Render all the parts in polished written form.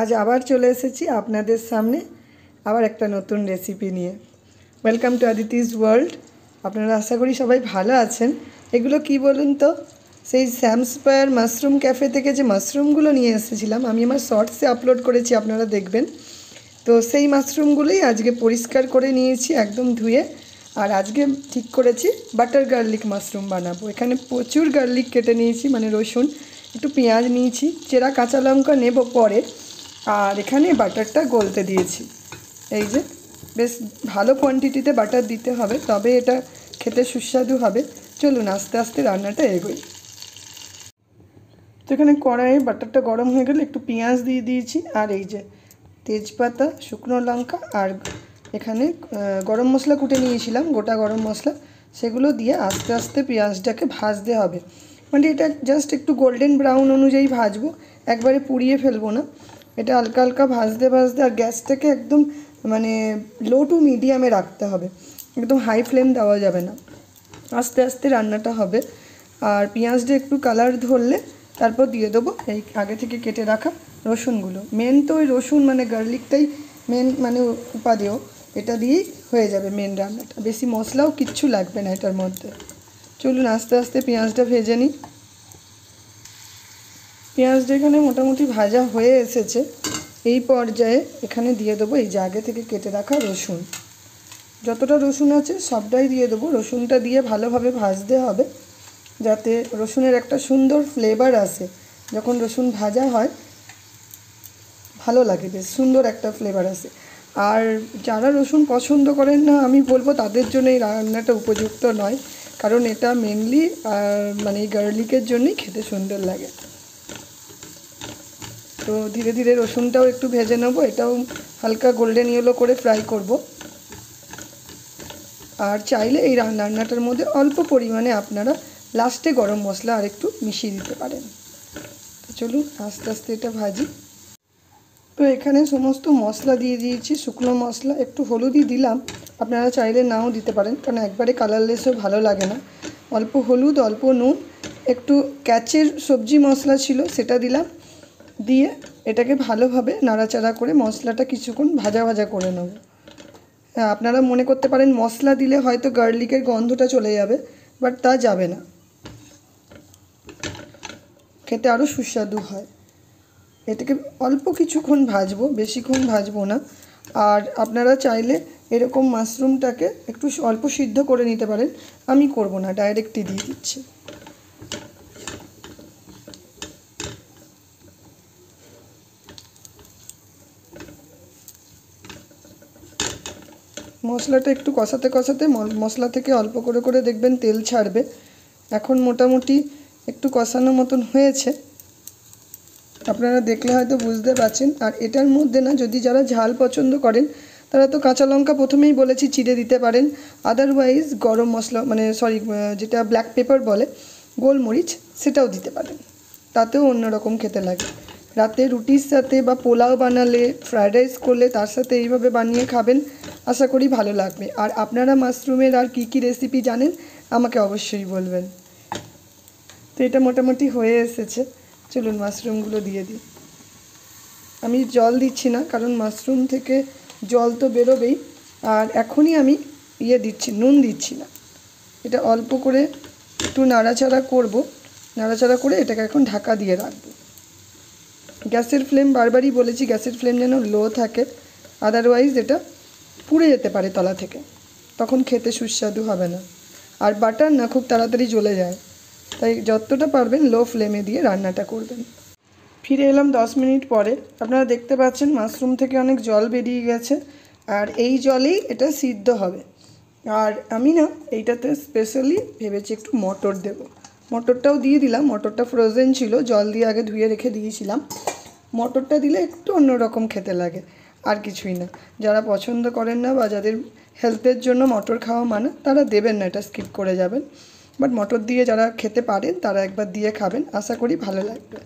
আজ আবার চলে এসেছি আপনাদের সামনে আবার একটা নতুন রেসিপি নিয়ে। Welcome to Aditi's world. আপনারা আশা করি সবাই ভালো আছেন। এগুলো কি বলুন তো, সেই স্যামস্পায়ার মাশরুম ক্যাফে থেকে যে মাশরুমগুলো নিয়ে এসেছিলাম, আমি আমার শর্টসে আপলোড করেছি, আপনারা দেখবেন। তো সেই মাশরুমগুলোই আজকে পরিষ্কার করে নিয়েছি একদম ধুয়ে। আর আজকে ঠিক করেছি বাটার গার্লিক মাশরুম বানাবো। এখানে প্রচুর গার্লিক কেটে নিয়েছি, মানে রসুন, একটু পেঁয়াজ নিয়েছি, চেরা কাঁচা লঙ্কা নেব পরে। আর এখানে বাটারটা গলতে দিয়েছি। এই যে বেশ ভালো কোয়ান্টিটিতে বাটার দিতে হবে, তবে এটা খেতে সুস্বাদু হবে। চলুন আস্তে আস্তে রান্নাটা এগোই। তো এখানে কড়াইয়ে বাটারটা গরম হয়ে গেলে একটু পেঁয়াজ দিয়ে দিয়েছি, আর এই যে তেজপাতা, শুকনো লঙ্কা, আর এখানে গরম মশলা কুটে নিয়েছিলাম, গোটা গরম মশলা, সেগুলো দিয়ে আস্তে আস্তে পেঁয়াজটাকে ভাজতে হবে। মানে এটা জাস্ট একটু গোল্ডেন ব্রাউন অনুযায়ী ভাজবো, একবারে পুড়িয়ে ফেলবো না। এটা হালকা হালকা ভাজতে ভাজতে, আর গ্যাসটাকে একদম মানে লো টু মিডিয়ামে রাখতে হবে, একদম হাই ফ্লেম দেওয়া যাবে না। আস্তে আস্তে রান্নাটা হবে। আর পেঁয়াজটা একটু কালার ধরলে তারপর দিয়ে দেবো এই আগে থেকে কেটে রাখা রসুনগুলো। মেন তো ওই রসুন, মানে গার্লিকটাই মেন, মানে উপাদেয়। এটা দিয়েই হয়ে যাবে মেন রান্নাটা, বেশি মশলাও কিচ্ছু লাগবে না এটার মধ্যে। চলুন আস্তে আস্তে পেঁয়াজটা ভেজে নিই। পেঁয়াজটা এখানে মোটামুটি ভাজা হয়ে এসেছে। এই পর্যায়ে এখানে দিয়ে দেবো এই যে আগে থেকে কেটে রাখা রসুন। যতটা রসুন আছে সবটাই দিয়ে দেবো। রসুনটা দিয়ে ভালোভাবে ভাজতে হবে, যাতে রসুনের একটা সুন্দর ফ্লেভার আসে। যখন রসুন ভাজা হয় ভালো লাগে, বেশ সুন্দর একটা ফ্লেভার আসে। আর যারা রসুন পছন্দ করেন না, আমি বলবো তাদের জন্য এই রান্নাটা উপযুক্ত নয়, কারণ এটা মেনলি মানে এই গার্লিকের জন্যই খেতে সুন্দর লাগে। তো ধীরে ধীরে রসুনটাও একটু ভেজে নেব, এটাও হালকা গোল্ডেন ইয়েলো করে ফ্রাই করব। আর চাইলে এই রান্নাটার মধ্যে অল্প পরিমাণে আপনারা লাস্টে গরম মশলা আর একটু মিশিয়ে দিতে পারেন। তো চলুন আস্তে আস্তে এটা ভাজি। তো এখানে সমস্ত মশলা দিয়ে দিয়েছি, শুকনো মশলা, একটু হলুদই দিলাম, আপনারা চাইলে নাও দিতে পারেন, কারণ একবারে কালারলেসও ভালো লাগে না। অল্প হলুদ, অল্প নুন, একটু ক্যাচের সবজি মশলা ছিল সেটা দিলাম, দিয়ে এটাকে ভালোভাবে নাড়াচাড়া করে মশলাটা কিছুক্ষণ ভাজা ভাজা করে নেব। হ্যাঁ, আপনারা মনে করতে পারেন মশলা দিলে হয়তো গার্লিকের গন্ধটা চলে যাবে, বাট তা যাবে না, খেতে আরও সুস্বাদু হয়। এটাকে অল্প কিছুক্ষণ ভাজবো, বেশিক্ষণ ভাজবো না। আর আপনারা চাইলে এরকম মাশরুমটাকে একটু অল্প সিদ্ধ করে নিতে পারেন, আমি করব না, ডাইরেক্টই দিয়ে দিচ্ছি। মশলাটা একটু কষাতে কষাতে মশলা থেকে অল্প করে করে দেখবেন তেল ছাড়বে। এখন মোটামুটি একটু কষানো মতন হয়েছে, আপনারা দেখলে হয়তো বুঝতে পারছেন। আর এটার মধ্যে না, যদি যারা ঝাল পছন্দ করেন তারা তো কাঁচা লঙ্কা প্রথমেই বলেছি চিড়ে দিতে পারেন, আদারওয়াইজ গরম মশলা, মানে যেটা ব্ল্যাক পেপার বলে, গোলমরিচ, সেটাও দিতে পারেন, তাতেও অন্যরকম খেতে লাগে। রাতে রুটির সাথে বা পোলাও বানালে, ফ্রায়েড রাইস করলে তার সাথে এইভাবে বানিয়ে খাবেন, আশা করি ভালো লাগবে। আর আপনারা মাশরুমের আর কী কী রেসিপি জানেন আমাকে অবশ্যই বলবেন। তো এটা মোটামুটি হয়ে এসেছে, চলুন মাশরুমগুলো দিয়ে দিই। আমি জল দিচ্ছি না, কারণ মাশরুম থেকে জল তো বেরোবেই। আর এখনই আমি দিচ্ছি, নুন দিচ্ছি না। এটা অল্প করে একটু নাড়াচাড়া করব, নাড়াচাড়া করে এটাকে এখন ঢাকা দিয়ে রাখবো। গ্যাসের ফ্লেম, বারবারই বলেছি গ্যাসের ফ্লেম যেন লো থাকে, আদারওয়াইজ এটা পুড়ে যেতে পারে তলা থেকে, তখন খেতে সুস্বাদু হবে না। আর বাটার না খুব তাড়াতাড়ি জ্বলে যায়, তাই যতটা পারবেন লো ফ্লেমে দিয়ে রান্নাটা করবেন। ফিরে এলাম 10 মিনিট পরে। আপনারা দেখতে পাচ্ছেন মাশরুম থেকে অনেক জল বেরিয়ে গেছে, আর এই জলেই এটা সিদ্ধ হবে। আর আমি না এইটাতে স্পেশালি ভেবেছি একটু মটর দেব, মটরটাও দিয়ে দিলাম। মটরটা ফ্রোজেন ছিল, জল দিয়ে আগে ধুয়ে রেখে দিয়েছিলাম। মটরটা দিলে একটু অন্যরকম খেতে লাগে, আর কিছুই না। যারা পছন্দ করেন না বা যাদের হেলথের জন্য মটর খাওয়া মানে, তারা দেবেন না, এটা স্কিপ করে যাবেন। বাট মটর দিয়ে যারা খেতে পারেন তারা একবার দিয়ে খাবেন, আশা করি ভালো লাগবে।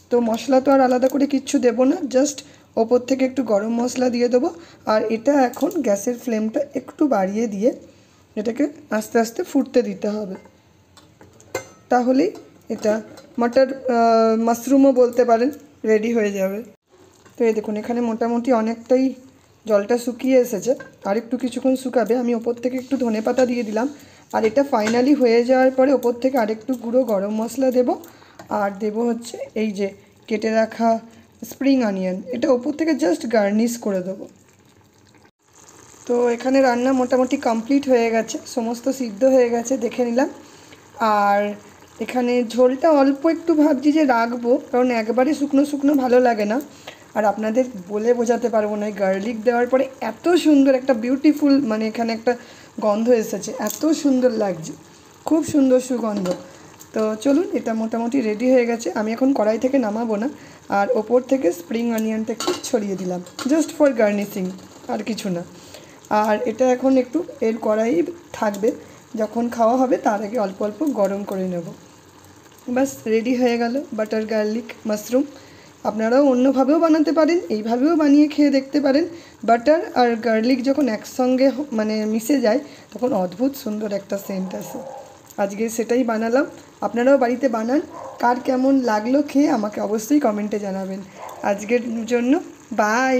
তো মশলা তো আর আলাদা করে কিচ্ছু দেবো না, জাস্ট ওপর থেকে একটু গরম মশলা দিয়ে দেবো। আর এটা এখন গ্যাসের ফ্লেমটা একটু বাড়িয়ে দিয়ে এটাকে আস্তে আস্তে ফুটতে দিতে হবে, তাহলেই এটা মাশরুমও বলতে পারেন, রেডি হয়ে যাবে। তো এই দেখুন এখানে মোটামুটি অনেকটাই জলটা শুকিয়ে এসেছে, আর একটু কিছুক্ষণ শুকাবে। আমি ওপর থেকে একটু ধনেপাতা দিয়ে দিলাম, আর এটা ফাইনালি হয়ে যাওয়ার পরে ওপর থেকে আরেকটু গুঁড়ো গরম মশলা দেব, আর দেব হচ্ছে এই যে কেটে রাখা স্প্রিং অনিয়ন, এটা ওপর থেকে জাস্ট গার্নিশ করে দেবো। তো এখানে রান্না মোটামুটি কমপ্লিট হয়ে গেছে, সমস্ত সিদ্ধ হয়ে গেছে দেখে নিলাম। আর এখানে ঝোলটা অল্প একটু ভাবছি যে রাখবো, কারণ একবারে শুকনো শুকনো ভালো লাগে না। আর আপনাদের বলে বোঝাতে পারবো না, এই গার্লিক দেওয়ার পরে এত সুন্দর একটা বিউটিফুল মানে এখানে একটা গন্ধ এসেছে, এত সুন্দর লাগছে, খুব সুন্দর সুগন্ধ। তো চলুন, এটা মোটামুটি রেডি হয়ে গেছে। আমি এখন কড়াই থেকে নামাবো না, আর ওপর থেকে স্প্রিং অনিয়নটা একটু ছড়িয়ে দিলাম জাস্ট ফর গার্নিশিং, আর কিছু না। আর এটা এখন একটু এর কড়াই থাকবে, যখন খাওয়া হবে তার আগে অল্প অল্প গরম করে নেব। বাস রেডি হয়ে গেল বাটার গার্লিক মাশরুম। আপনারাও অন্যভাবেও বানাতে পারেন, এইভাবেও বানিয়ে খেয়ে দেখতে পারেন। বাটার আর গার্লিক যখন একসঙ্গে মানে মিশে যায় তখন অদ্ভুত সুন্দর একটা সেন্ট আসে। আজকে সেটাই বানালাম, আপনারাও বাড়িতে বানান। কার কেমন লাগলো খেয়ে আমাকে অবশ্যই কমেন্টে জানাবেন। আজকের জন্য বাই।